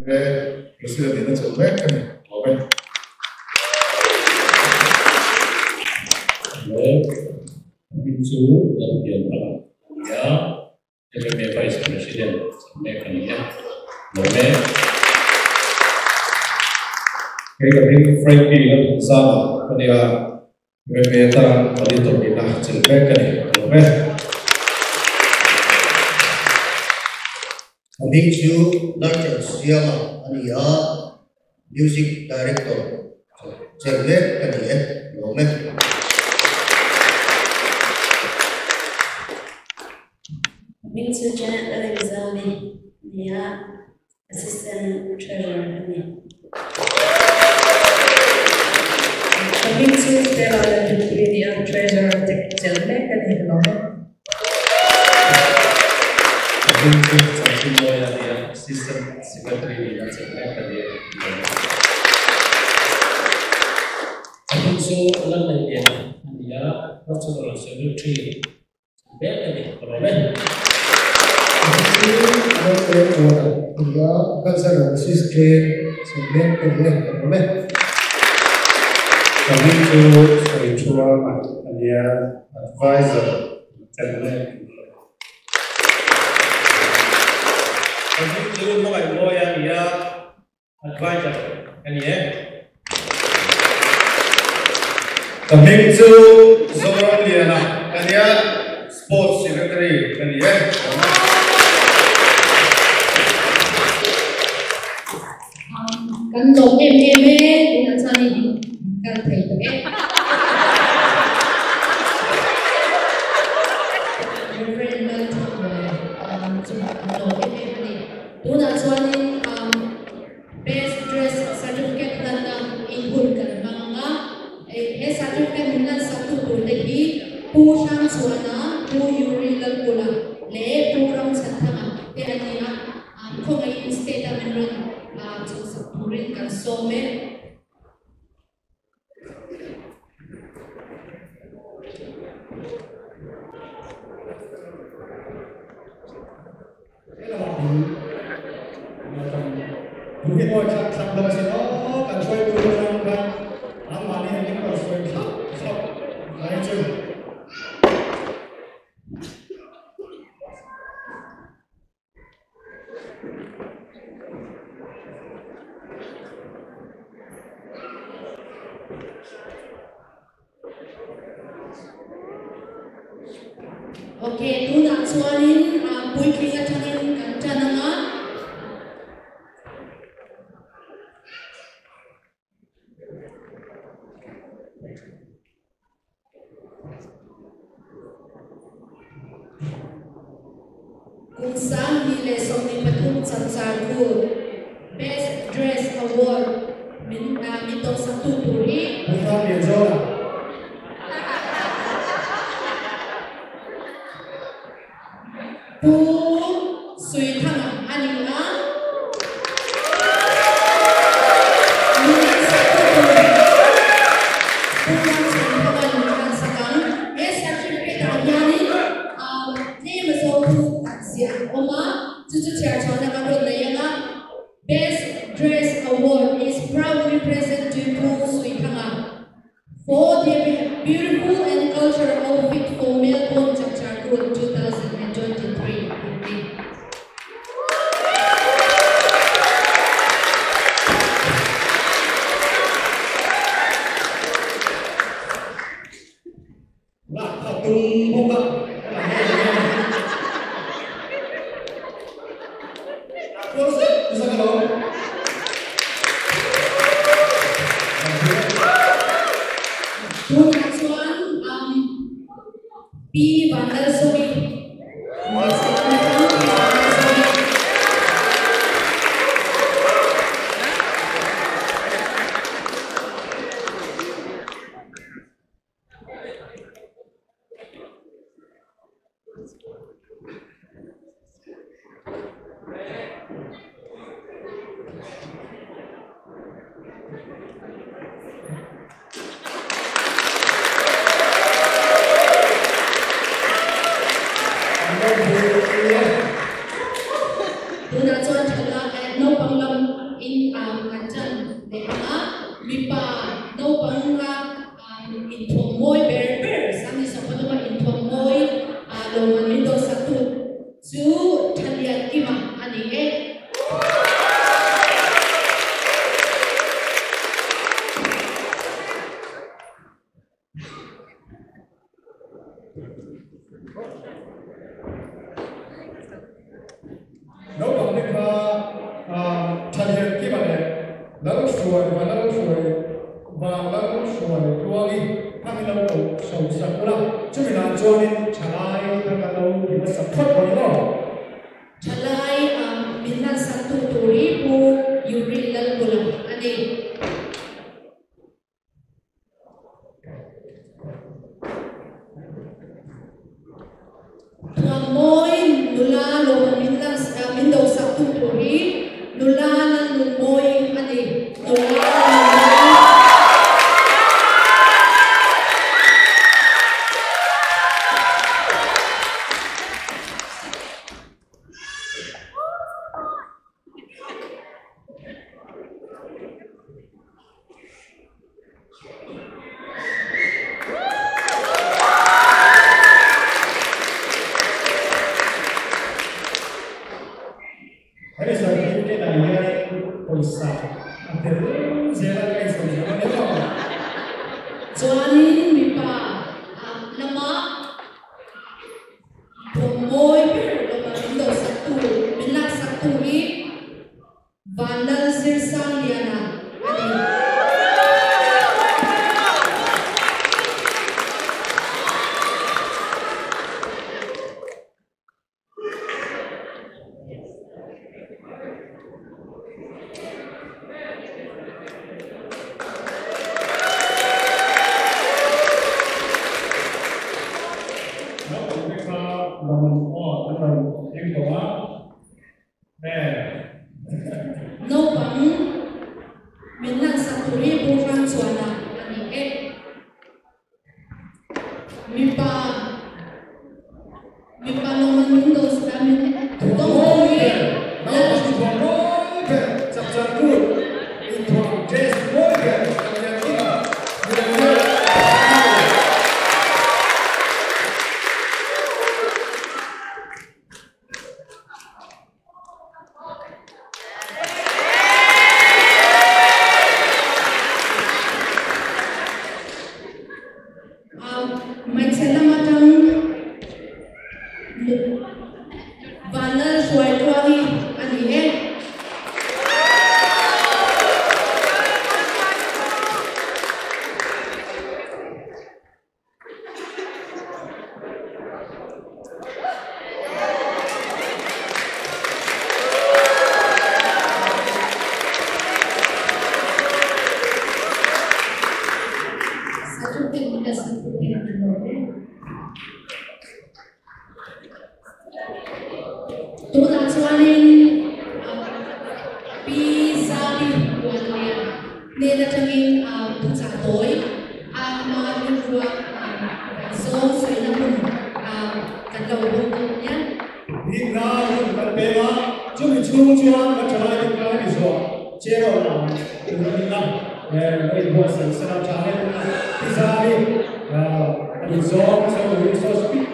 President na chulme kani open Mizo dan ya MMA Vice President sampai kani ya open kami Frankie dan sama kani ya MMA ta kali tu kita chulme kani open Mizo Larger siapa ania music director chulme kani ya open Mizo Janet Alexander, dia assistant treasurer kami. Mizo Stella Putri, dia treasurer Jelme kami kelompok. Mizo Chapcharkut dia assistant secretary dia Jelme kami. Mizo alam dia national secretary Jelme kami kelompok. dia cultural assistant segmen kemudian Kami itu spiritual dia advisor Jelme. Kami itu mau yang dia advisor kan ya. Kami itu seorang dia nak kan dia sports secretary kan ya. Kan dong MMA dengan sani kan thầy tụi em. Best dress certificate dan input kan mga certificate dengan satu lagi pusang suana pu yuri dan pula le purang satama te ania kung ay state amendment Purin kan some Mungkin mau cakap dari sini, kan saya berjalan kan, aman ini kan saya cakap, lain je. Oke, tu nak suanin pui kira cangin kancananga. Kung saan nila sa may patong Chapcharkut Best Dress Award mitong sa tuturi. Bukan Mizo lah. Pu sui thang ani a Best Dress Award is proudly present to Pu Sui Thanga for their beautiful and cultural outfit for Melbourne Chapcharkut 2023. P. Vandalsomi. Tuna chuan thla no panglam Nếu bằng cái thành hiện cái vấn đề lâu xuôi và lâu xuôi và lâu xuôi rồi đi thằng lâu đầu sầu sầu lắm chứ mình làm cho nên trả lại thằng lâu thì nó sập thoát rồi đó trả lại mình làm satu turi pu yuri lal bulan ani Moi nula lo min do satu turi nula nan moi ani nula Bây giờ cái này nghe hồi sáng thì sẽ là cái gì đó đấy không? Joanin mipa nama promoy lama indo satu bila satu ni vandal sirsan liana ani no pang minang saturi bukan suara ani mipa naman Windows namin Promoy Chapcharkut into just Morgan Mai sena matang banal suai tuari ani satu tim Tuhan suanin bisa dibuatnya. Nila tanging pucat toy, mga lupa so sa ilang kadlawang niya. Hingga berbeda, cuma cuma macam itu kan itu, cerita orang itu buat senang cari bisa itu so speak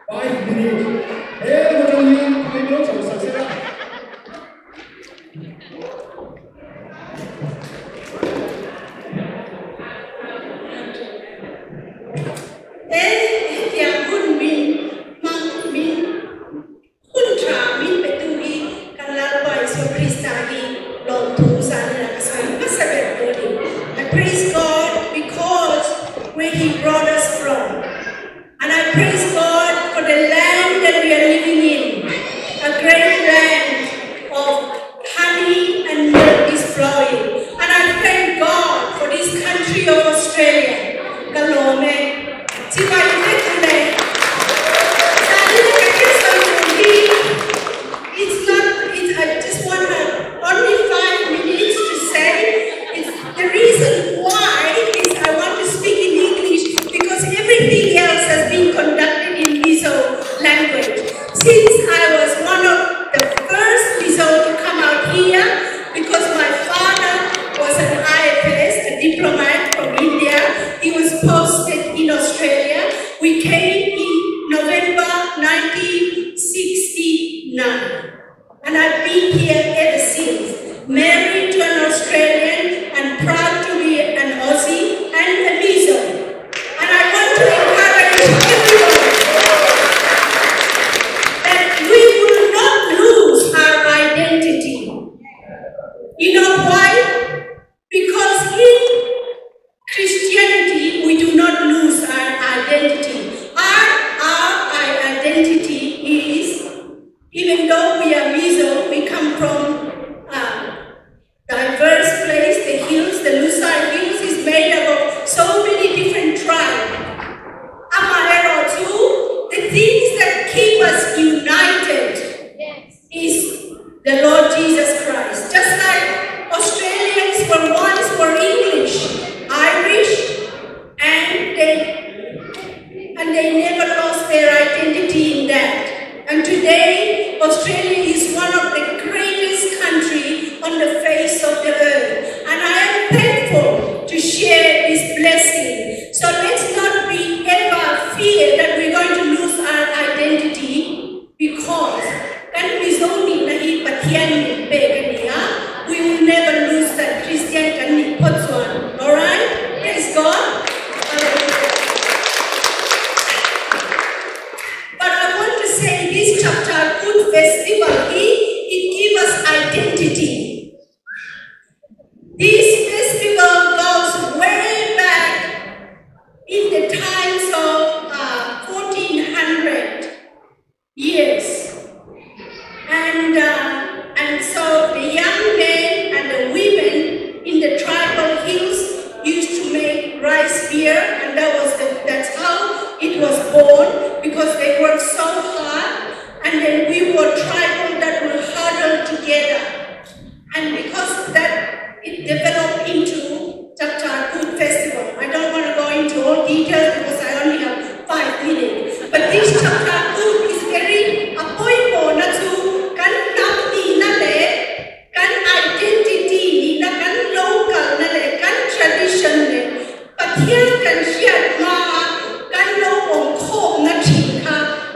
5 minutes. Macam ni, kita coba saksikan. Praise God because where He brought us from. And I praise God for the land that we are living in, a great land of honey and milk is flowing. And I thank God for this country of Australia. Galome. I just want only 5 minutes to say the reason why is I want to speak in English because everything else has been conducted in Mizo language. Since I was one of the first Mizo to come out here, because my father was an IFS, a diplomat from India. He was posted in Australia. We came in November 1969. And I've been here ever since, married to an Australian and proud to be an Aussie and a Mizo. And I want to encourage everyone things that keep us united is the Lord Jesus Christ. Just like Australians were once were English, Irish, and they never lost their identity in that. And today, Australia is one of the greatest countries on the face of the earth. And I am thankful to share this blessing. So let's not be ever fear that we're going to lose our identity, because we will never lose that Christian. All right? Praise God. But I want to say this Chapcharkut festival, it gives us identity. This festival goes way back in the times of 1400 years. And so the young men and the women in the tribal hills used to make rice beer, and that's how it was born, because they worked so hard, and then we were tribal that will huddle together. And because that, it developed into Chapcharkut festival. I don't want to go into all details because I only have 5 minutes. But this Chapcharkut is very appointable to identity, local, tradition. But here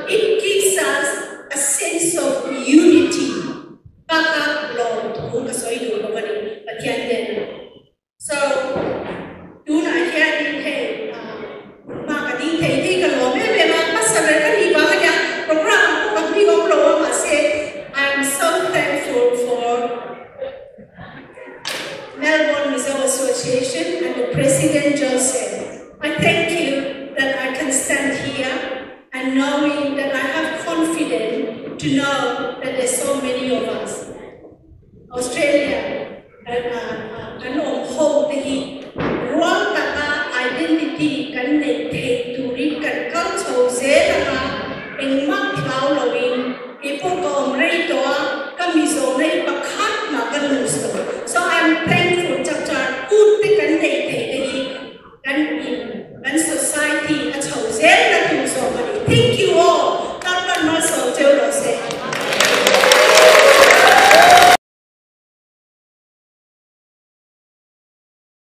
it gives us a sense of unity. So, do not hear I'm so thankful for Melbourne Mizo Association and the President Joseph. I thank you that I can stand here and knowing that I have confidence to know that there's so many of us. Australia and hold the identity